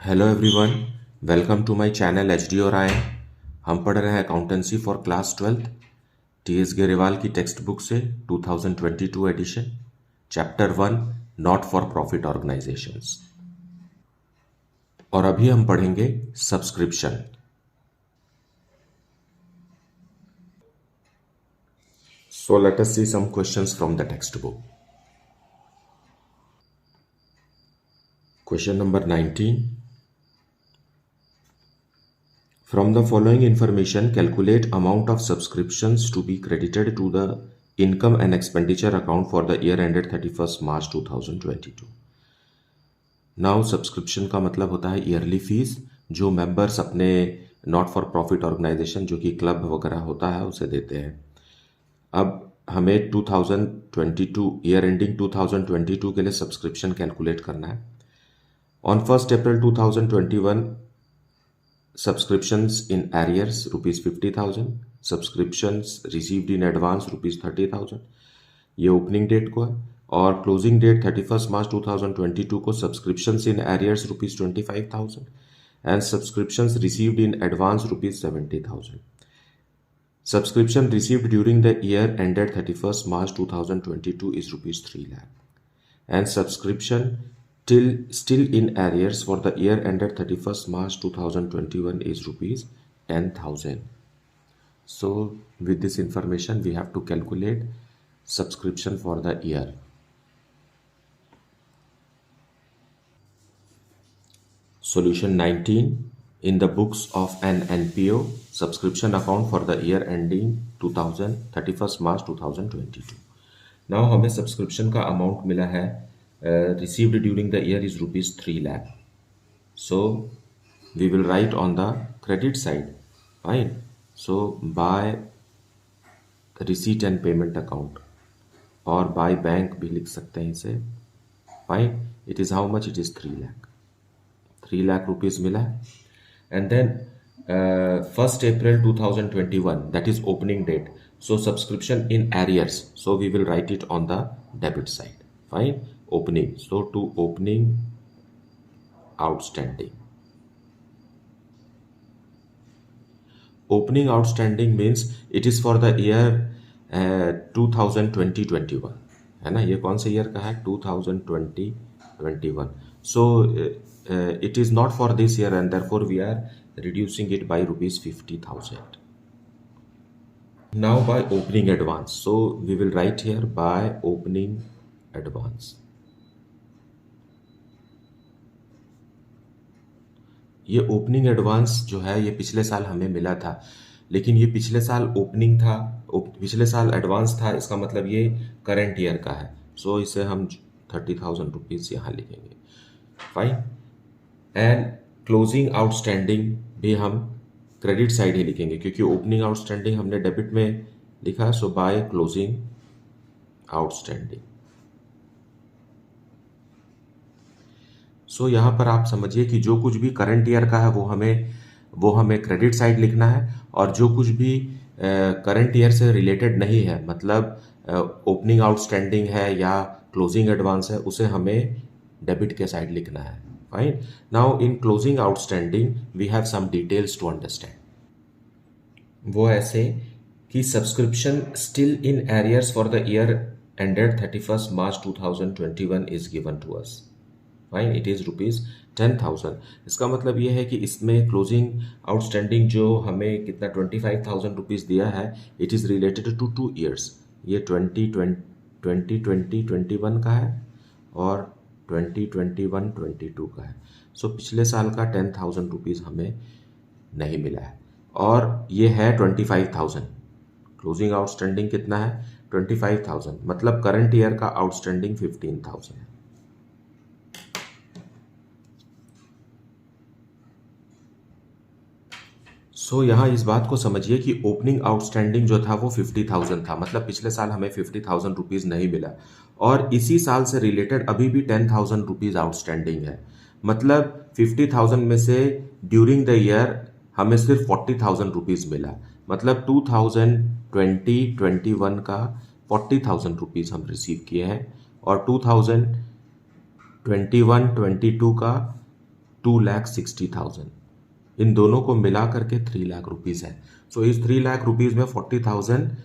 Hello everyone, welcome to my channel H D और I. हम पढ़ रहे हैं accountancy for class 12 T S Grewal की टेक्स्ट बुक से 2022 edition, chapter 1 not for profit organisations. और अभी हम पढ़ेंगे subscription. So let us see some questions from the text book. Question number 19, from the following information, calculate amount of subscriptions to be credited to the income and expenditure account for the year ended 31st March 2022. Now subscription का मतलब होता है yearly fees जो members अपने not for profit organisation जो कि club वगैरह होता है उसे देते हैं। अब हमें 2022 ईयर एंडिंग 2022 के लिए सब्सक्रिप्शन कैलकुलेट करना है। On 1st April 2021 subscriptions in arrears rupees 50,000, subscriptions received in advance rupees 30,000, ये ओपनिंग डेट को है। और क्लोजिंग डेट 31st March 2022 को subscriptions in arrears rupees 25,000 and subscriptions received in advance rupees 70,000। Subscription received during the year ended 31st March 2022 is rupees 3 lakh and subscription still in arrears for the year ended 31st March 2021 is rupees 10,000. So with this information we have to calculate subscription for the year. Solution 19, in the books of an NPO subscription account for the year ending 31st March 2022. Now हमें subscription का amount मिला है received during the year is rupees 3 lakh. So we will write on the credit side, fine. So by receipt and payment account और by bank भी लिख सकते हैं इसे, fine. It is how much? It is 3 lakh. 3 lakh rupees मिला है। And then 1st April 2021, that is opening date. So subscription in arrears. So we will write it on the debit side, fine. Opening, so to opening outstanding. Opening outstanding means it is for the year 2020-21, है ना। ये कौन से year का है? 2020-21. So it is not for this year and therefore we are reducing it by rupees 50,000. Now by opening advance, so we will write here by opening advance. ये opening advance जो है ये पिछले साल हमें मिला था, लेकिन ये पिछले साल ओपनिंग था, पिछले साल एडवांस था, इसका मतलब ये करंट ईयर का है। सो इसे हम 30,000 रुपीज़ यहाँ लिखेंगे, फाइन। एंड क्लोजिंग आउटस्टैंडिंग भी हम क्रेडिट साइड ही लिखेंगे क्योंकि ओपनिंग आउटस्टैंडिंग हमने डेबिट में लिखा। सो बाय क्लोजिंग आउटस्टैंडिंग। सो यहाँ पर आप समझिए कि जो कुछ भी करंट ईयर का है वो हमें क्रेडिट साइड लिखना है, और जो कुछ भी करंट ईयर से रिलेटेड नहीं है, मतलब ओपनिंग आउटस्टैंडिंग है या क्लोजिंग एडवांस है, उसे हमें डेबिट के साइड लिखना है, fine. Now in closing outstanding we have some details to understand. वो ऐसे कि subscription still in arrears for the year ended 31st March 2021 is given to us, fine. It is rupees 10,000। इसका मतलब ये है कि इसमें क्लोजिंग आउटस्टैंडिंग जो हमें कितना 25,000 रुपीज़ दिया है, it is related to 2 years. ये 2020-21 का है और 2021-22 का है। सो पिछले साल का 10,000 रुपीज़ हमें नहीं मिला है, और ये है 25,000। क्लोजिंग आउटस्टैंडिंग कितना है? 25,000, मतलब करंट ईयर का आउटस्टैंडिंग 15,000 है। सो यहाँ इस बात को समझिए कि ओपनिंग आउटस्टैंडिंग जो था वो 50,000 था, मतलब पिछले साल हमें 50,000 रुपीज़ नहीं मिला, और इसी साल से रिलेटेड अभी भी 10,000 रुपीज़ आउटस्टैंडिंग है। मतलब 50,000 में से ड्यूरिंग द ईयर हमें सिर्फ 40,000 रुपीज़ मिला, मतलब 2020-21 का 40,000 रुपीज़ हम रिसीव किए हैं, और 2021-22 का 2,60,000, इन दोनों को मिला करके 3 लाख रुपीज़ है। सो इस 3 लाख रुपीज़ में 40,000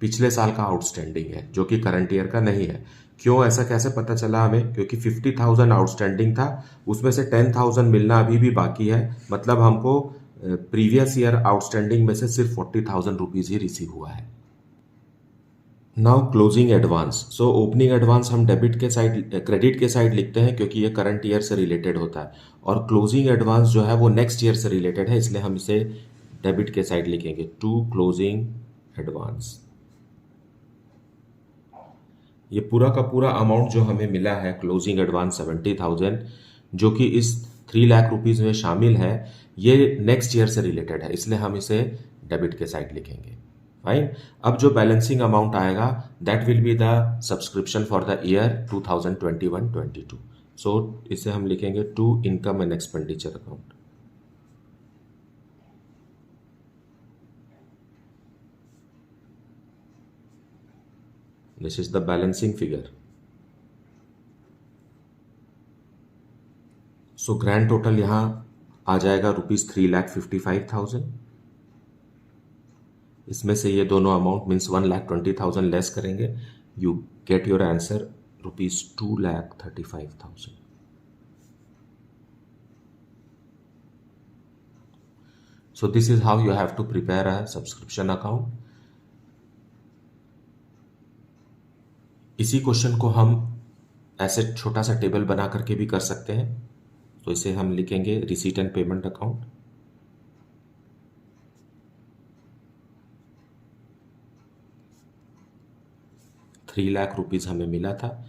पिछले साल का आउटस्टैंडिंग है जो कि करंट ईयर का नहीं है। क्यों, ऐसा कैसे पता चला हमें? क्योंकि 50,000 आउटस्टैंडिंग था, उसमें से 10,000 मिलना अभी भी बाकी है, मतलब हमको प्रीवियस ईयर आउटस्टैंडिंग में से सिर्फ 40,000 रुपीज़ ही रिसीव हुआ है। Now closing advance. सो ओपनिंग एडवांस हम डेबिट के साइड, क्रेडिट के साइड लिखते हैं क्योंकि ये करंट ईयर से रिलेटेड होता है, और क्लोजिंग एडवांस जो है वो नेक्स्ट ईयर से रिलेटेड है, इसलिए हम इसे डेबिट के साइड लिखेंगे, टू क्लोजिंग एडवांस। ये पूरा का पूरा अमाउंट जो हमें मिला है क्लोजिंग एडवांस 70,000, जो कि इस 3 लाख रुपीज़ में शामिल है, ये नेक्स्ट ईयर से रिलेटेड है, इसलिए हम इसे डेबिट के साइड लिखेंगे। फाइन। अब जो बैलेंसिंग अमाउंट आएगा that will be the subscription for the year 2021-22। So इसे हम लिखेंगे to income and expenditure account. This is the balancing figure. So grand total यहां आ जाएगा ₹3,55,000। इसमें से ये दोनों अमाउंट मीन्स 1,20,000 लेस करेंगे, you get your answer ₹2,35,000। So this is how you have to prepare a subscription account. इसी question को हम ऐसे छोटा सा टेबल बना करके भी कर सकते हैं, तो इसे हम लिखेंगे रिसीट एंड पेमेंट अकाउंट। ₹3,00,000 हमें मिला था।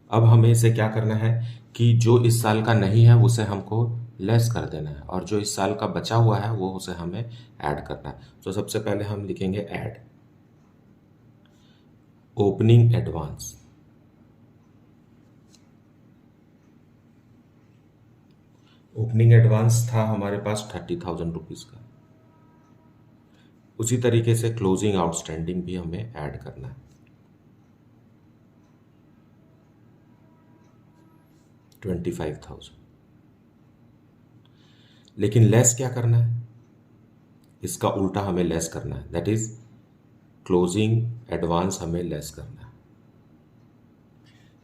अब हमें इसे क्या करना है कि जो इस साल का नहीं है उसे हमको लेस कर देना है, और जो इस साल का बचा हुआ है वो उसे हमें ऐड करना है। तो सबसे पहले हम लिखेंगे add opening advance. Opening advance था हमारे पास 30,000 रुपीज़ का। उसी तरीके से क्लोजिंग आउटस्टैंडिंग भी हमें ऐड करना है, 25,000। लेकिन लेस क्या करना है, इसका उल्टा हमें लेस करना है, दैट इज क्लोजिंग एडवांस हमें लेस करना है।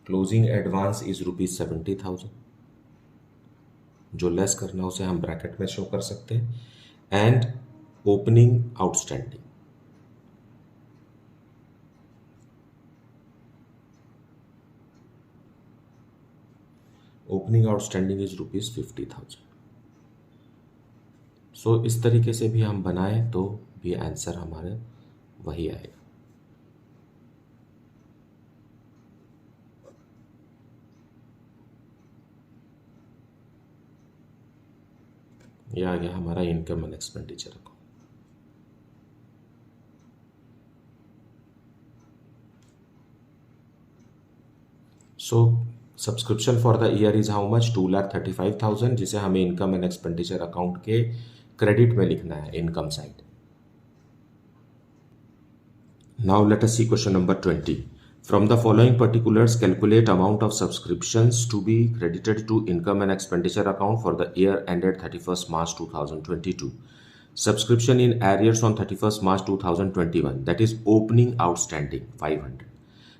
Closing advance is ₹70,000। जो लेस करना है उसे हम ब्रैकेट में शो कर सकते हैं, and opening outstanding. Opening outstanding is ₹50,000। सो इस तरीके से भी हम बनाएं तो भी आंसर हमारे वही आएगा। यह आ गया हमारा income and expenditure account. So subscription for the year is how much, 2,35,000, जिसे हमें इनकम एंड एक्सपेंडिचर अकाउंट के क्रेडिट में लिखना है, income side. Now let us see question number 20। From the following particulars, calculate amount of subscriptions to be credited to income and expenditure account for the year ended 31st March 2022. Subscription in arrears on 31st March 2021, that is opening outstanding 500.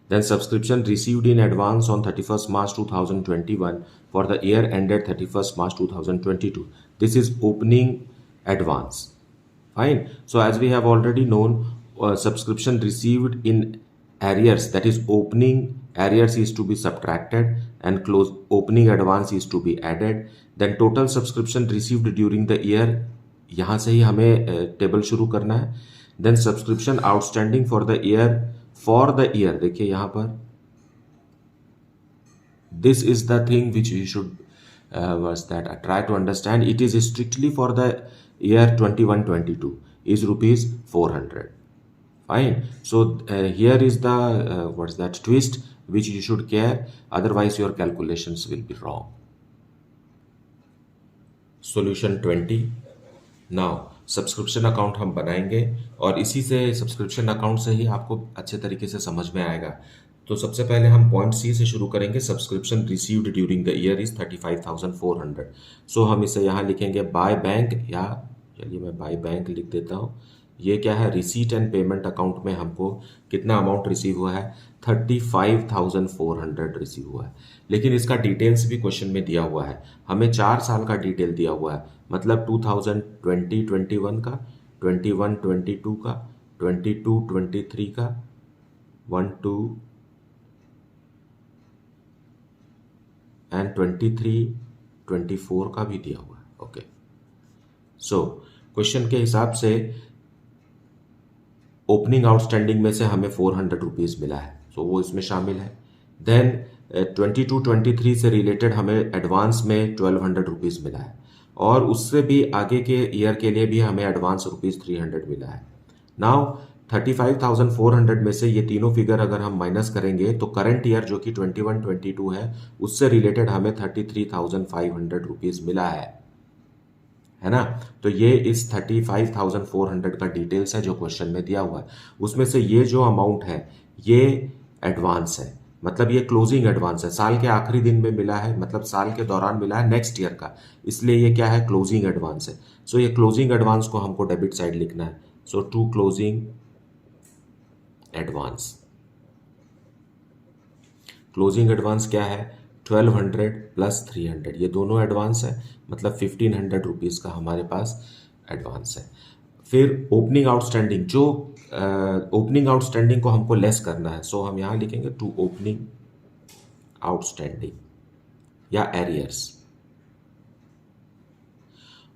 Then subscription received in advance on 31st March 2021 for the year ended 31st March 2022. This is opening advance. Fine. So as we have already known, subscription received in arrears, that is opening arrears, is to be subtracted and close opening advance is to be added. Then total subscription received during the year, यहाँ से ही हमें table शुरू करना है। Then subscription outstanding for the year, देखिए यहाँ पर this is the thing which you should try to understand. It is strictly for the year 21-22 is ₹400. Fine. So here is the twist which you should care, otherwise your calculations will be wrong. Solution 20. Now subscription account हम बनाएंगे, और इसी से subscription account से ही आपको अच्छे तरीके से समझ में आएगा तो सबसे पहले हम पॉइंट सी से शुरू करेंगे। Subscription received during the year is 35,400। सो हम इसे यहाँ लिखेंगे बाय बैंक, या चलिए मैं बाय बैंक लिख देता हूँ। ये क्या है, रिसीट एंड पेमेंट अकाउंट में हमको कितना अमाउंट रिसीव हुआ है, 35,400 रिसीव हुआ है। लेकिन इसका डिटेल्स भी क्वेश्चन में दिया हुआ है, हमें 4 साल का डिटेल दिया हुआ है, मतलब 2020-21 का, 21-22 का, 22-23 का, 1-2 एंड 23-24 का भी दिया हुआ है। ओके, सो क्वेश्चन के हिसाब से ओपनिंग आउटस्टैंडिंग में से हमें 400 रुपीज़ मिला है, सो वो इसमें शामिल है। देन 22-23 से रिलेटेड हमें एडवांस में 1200 रुपीज़ मिला है, और उससे भी आगे के ईयर के लिए भी हमें एडवांस रुपीज़ 300 मिला है। नाउ 35,400 में से ये तीनों फिगर अगर हम माइनस करेंगे तो करंट ईयर जो कि 21-22 है, उससे रिलेटेड हमें 33,500 रुपीज़ मिला है ना। तो ये इस 35,400 का डिटेल्स है जो क्वेश्चन में दिया हुआ है। उसमें से ये जो अमाउंट है ये एडवांस है, मतलब ये क्लोजिंग एडवांस है, साल के आखिरी दिन में मिला है, मतलब साल के दौरान मिला है नेक्स्ट ईयर का, इसलिए ये क्या है, क्लोजिंग एडवांस है। सो ये क्लोजिंग एडवांस को हमको डेबिट साइड लिखना है। So to closing advance, closing advance क्या है, 1200 प्लस 300, ये दोनों एडवांस है, मतलब 1500 रुपीज़ का हमारे पास एडवांस है। फिर ओपनिंग आउटस्टैंडिंग, जो ओपनिंग आउटस्टैंडिंग को हमको लेस करना है, सो हम यहाँ लिखेंगे टू ओपनिंग आउटस्टैंडिंग या arrears.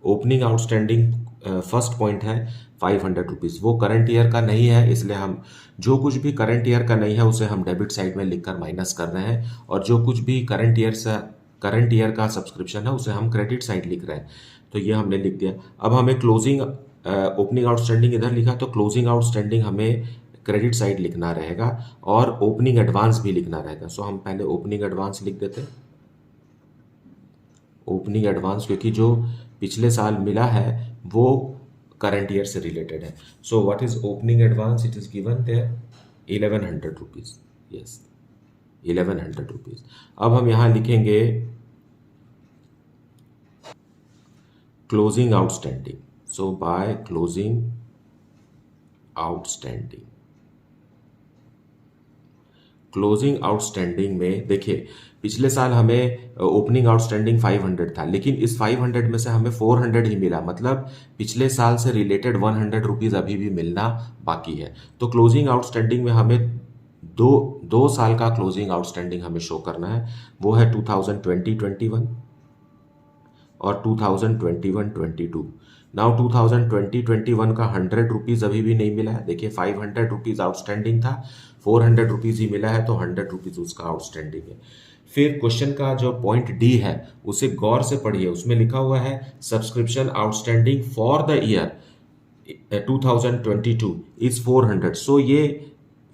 Opening outstanding first point है 500 रुपीज़, वो करंट ईयर का नहीं है, इसलिए हम जो कुछ भी करंट ईयर का नहीं है उसे हम डेबिट साइड में लिखकर माइनस कर रहे हैं, और जो कुछ भी करंट ईयर का सब्सक्रिप्शन है उसे हम क्रेडिट साइड लिख रहे हैं। तो ये हमने लिख दिया। अब हमें क्लोजिंग, ओपनिंग आउटस्टैंडिंग इधर लिखा, तो क्लोजिंग आउटस्टैंडिंग हमें क्रेडिट साइड लिखना रहेगा और ओपनिंग एडवांस भी लिखना रहेगा। सो हम पहले ओपनिंग एडवांस लिख देते हैं। ओपनिंग एडवांस क्योंकि जो पिछले साल मिला है वो करंट ईयर से रिलेटेड है। So what is opening advance, it is given there 1100 rupees, yes 1100 rupees. अब हम यहां लिखेंगे closing outstanding. So by closing outstanding, closing outstanding में देखिए पिछले साल हमें ओपनिंग आउटस्टैंडिंग 500 था, लेकिन इस 500 में से हमें 400 ही मिला, मतलब पिछले साल से रिलेटेड 100 रुपीज़ अभी भी मिलना बाकी है। तो क्लोजिंग आउटस्टैंडिंग में हमें दो साल का क्लोजिंग आउटस्टैंडिंग हमें शो करना है, वो है 2020-21 और 2021-22। नाउ 2020-21 का 100 रुपीज़ अभी भी नहीं मिला है। देखिए 500 रुपीज़ आउटस्टैंडिंग था, 400 रुपीज़ ही मिला है, तो 100 रुपीज़ उसका आउटस्टैंडिंग है। फिर क्वेश्चन का जो पॉइंट डी है उसे गौर से पढ़िए, उसमें लिखा हुआ है subscription outstanding for the year 2022 is 400। सो ये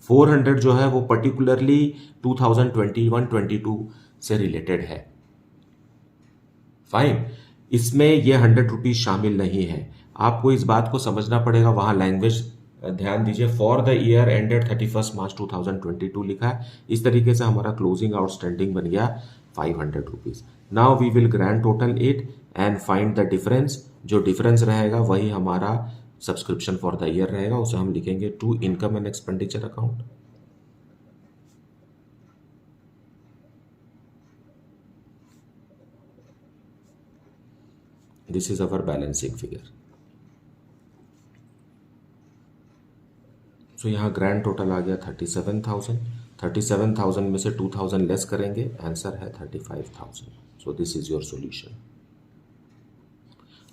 400 जो है वो पर्टिकुलरली 2021-22 से रिलेटेड है। फाइन, इसमें ये 100 रुपीज शामिल नहीं है। आपको इस बात को समझना पड़ेगा, वहां लैंग्वेज ध्यान दीजिए, फॉर द ईयर एंडेड 31 मार्च 2022 लिखा है। इस तरीके से हमारा क्लोजिंग आउटस्टैंडिंग बन गया 500 rupees. Now we will grand total it and find the difference. जो डिफरेंस रहेगा वही हमारा सब्सक्रिप्शन फॉर द ईयर रहेगा, उसे हम लिखेंगे to income and expenditure account. This is our balancing figure. So यहाँ ग्रैंड टोटल आ गया 37,000। 37,000 में से 2,000 लेस करेंगे, आंसर है 35,000। So this is your solution.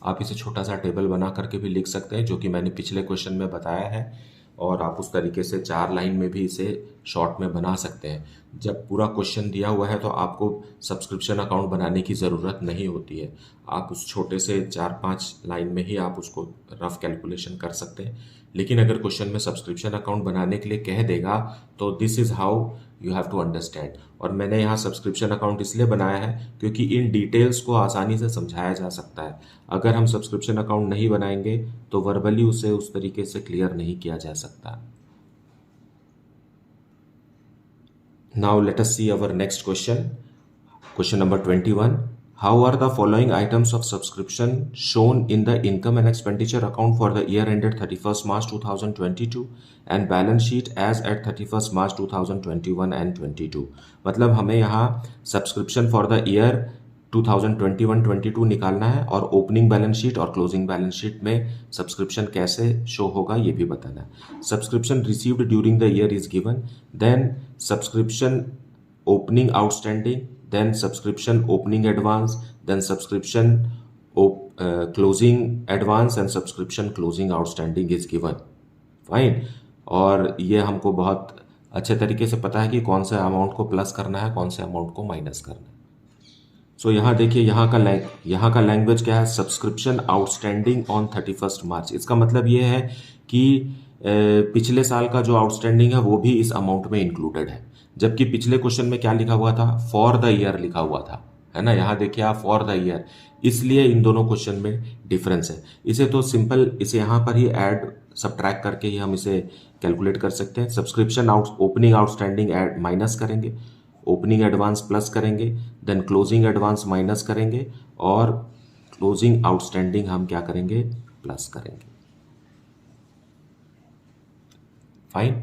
आप इसे छोटा सा टेबल बना करके भी लिख सकते हैं, जो कि मैंने पिछले क्वेश्चन में बताया है, और आप उस तरीके से 4 लाइन में भी इसे शॉर्ट में बना सकते हैं। जब पूरा क्वेश्चन दिया हुआ है तो आपको सब्सक्रिप्शन अकाउंट बनाने की ज़रूरत नहीं होती है, आप उस छोटे से 4-5 लाइन में ही आप उसको रफ कैलकुलेशन कर सकते हैं। लेकिन अगर क्वेश्चन में सब्सक्रिप्शन अकाउंट बनाने के लिए कह देगा तो this is how you have to understand. और मैंने यहाँ सब्सक्रिप्शन अकाउंट इसलिए बनाया है क्योंकि इन डिटेल्स को आसानी से समझाया जा सकता है। अगर हम सब्सक्रिप्शन अकाउंट नहीं बनाएंगे तो वर्बली उसे उस तरीके से क्लियर नहीं किया जा सकता। Now let us see our next question. Question number 21. How are the following items of subscription shown in the income and expenditure account for the year ended 31st March 2022 and balance sheet as at 31st March 2021 and 22? मतलब हमें यहाँ subscription for the year 2021-22 निकालना है और opening balance sheet और closing balance sheet में subscription कैसे show होगा ये भी बताना है. Subscription received during the year is given, then subscription opening outstanding, then subscription opening advance, then subscription closing advance and subscription closing outstanding is given. Fine. और ये हमको बहुत अच्छे तरीके से पता है कि कौन सा अमाउंट को प्लस करना है, कौन से अमाउंट को माइनस करना है. सो यहाँ देखिए, यहाँ का लैंग्वेज क्या है, सब्सक्रिप्शन आउटस्टैंडिंग ऑन 31st मार्च. इसका मतलब ये है कि पिछले साल का जो आउटस्टैंडिंग है वो भी इस अमाउंट में इंक्लूडेड है, जबकि पिछले क्वेश्चन में क्या लिखा हुआ था, फॉर द ईयर लिखा हुआ था, है ना. यहाँ देखिए आप, फॉर द ईयर, इसलिए इन दोनों क्वेश्चन में डिफरेंस है. इसे तो सिंपल, इसे यहाँ पर ही ऐड सब्ट्रैक्ट करके ही हम इसे कैलकुलेट कर सकते हैं. Subscription opening outstanding add minus करेंगे, ओपनिंग एडवांस प्लस करेंगे, देन क्लोजिंग एडवांस माइनस करेंगे और क्लोजिंग आउटस्टैंडिंग हम क्या करेंगे, प्लस करेंगे. फाइन.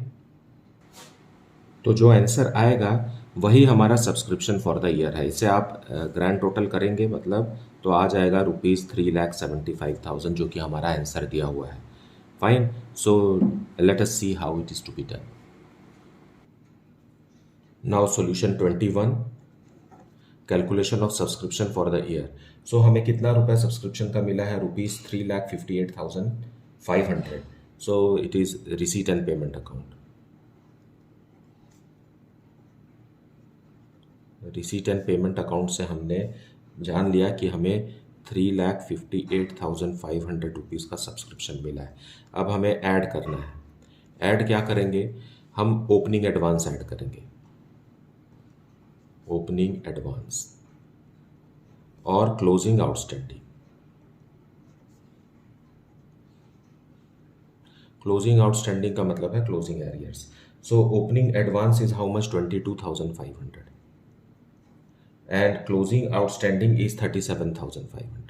तो जो आंसर आएगा वही हमारा सब्सक्रिप्शन फॉर द ईयर है. इसे आप ग्रैंड टोटल करेंगे मतलब तो आ जाएगा ₹3,75,000, जो कि हमारा आंसर दिया हुआ है. Fine. So let us see how it is to be done. Now solution 21, calculation of subscription for the year. So हमें कितना रुपया सब्सक्रिप्शन का मिला है, ₹3,58,500. So it is receipt and payment account. Receipt and payment account से हमने जान लिया कि हमें ₹3,58,500 का सब्सक्रिप्शन मिला है. अब हमें ऐड करना है. ऐड क्या करेंगे, हम ओपनिंग एडवांस ऐड करेंगे, ओपनिंग एडवांस और क्लोजिंग आउटस्टैंडिंग. क्लोजिंग आउटस्टैंडिंग का मतलब है closing arrears. So opening advance is how much, 22,500 and closing outstanding is 37,500.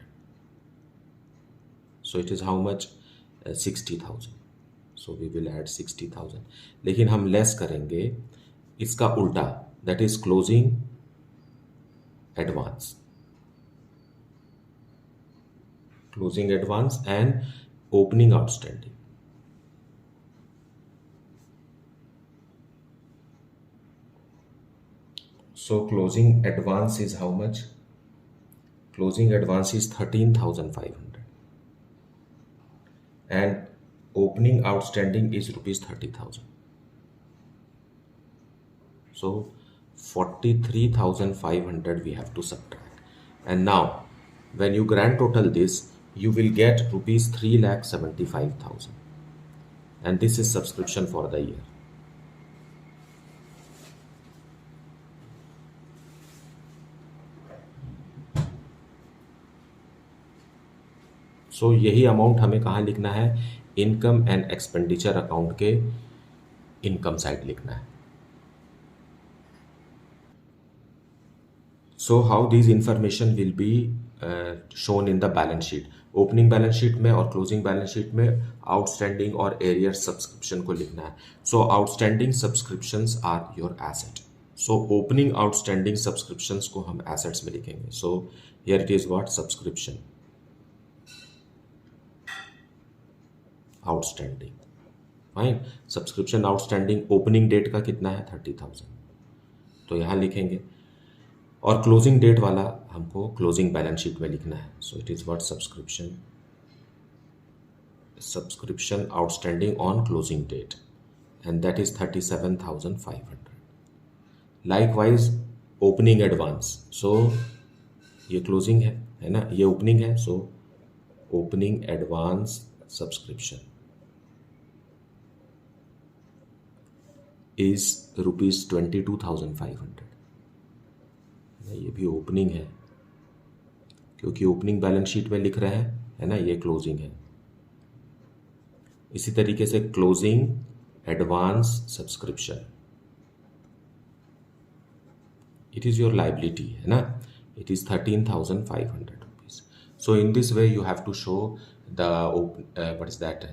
So it is how much, 60,000. So we will add 60,000. लेकिन हम लेस करेंगे इसका उल्टा, that is closing advance, closing advance and opening outstanding. So closing advance is how much? Closing advance is 13,500 and opening outstanding is ₹30,000. So 43,500 we have to subtract. And now when you grand total this, you will get ₹3,75,000. And this is subscription for the year. सो यही amount हमें कहाँ लिखना है, income and expenditure account के income side लिखना है. So how this information will be shown in the balance sheet. Opening balance sheet में और क्लोजिंग बैलेंस शीट में आउटस्टैंडिंग और एरियर सब्सक्रिप्शन को लिखना है. So outstanding subscriptions are your asset. So opening outstanding subscriptions को हम एसेट्स में लिखेंगे. So here it is what, subscription outstanding. Fine. Subscription outstanding opening date का कितना है, 30,000, तो यहाँ लिखेंगे. और क्लोजिंग डेट वाला हमको क्लोजिंग बैलेंस शीट में लिखना है. So it is what, subscription outstanding on closing date and that is 37,500. Likewise opening advance, so ये क्लोजिंग है ना, ये ओपनिंग है. So opening advance subscription is ₹22,500. ये भी ओपनिंग है क्योंकि ओपनिंग बैलेंस शीट में लिख रहे हैं, है ना, ये क्लोजिंग है. इसी तरीके से closing advance subscription it is your liability है ना, it is 13,500 rupees. So in this way you have to show the what is that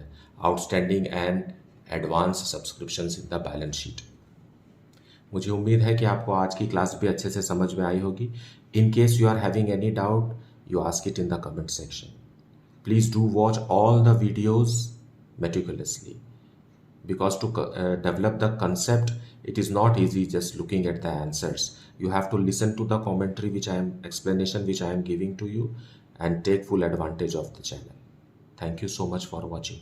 outstanding and advance subscriptions in the balance sheet. मुझे उम्मीद है कि आपको आज की क्लास भी अच्छे से समझ में आई होगी. In case you are having any doubt, you ask it in the comment section. Please do watch all the videos meticulously, because to develop the concept, it is not easy just looking at the answers. You have to listen to the commentary explanation which I am giving to you, and take full advantage of the channel. Thank you so much for watching.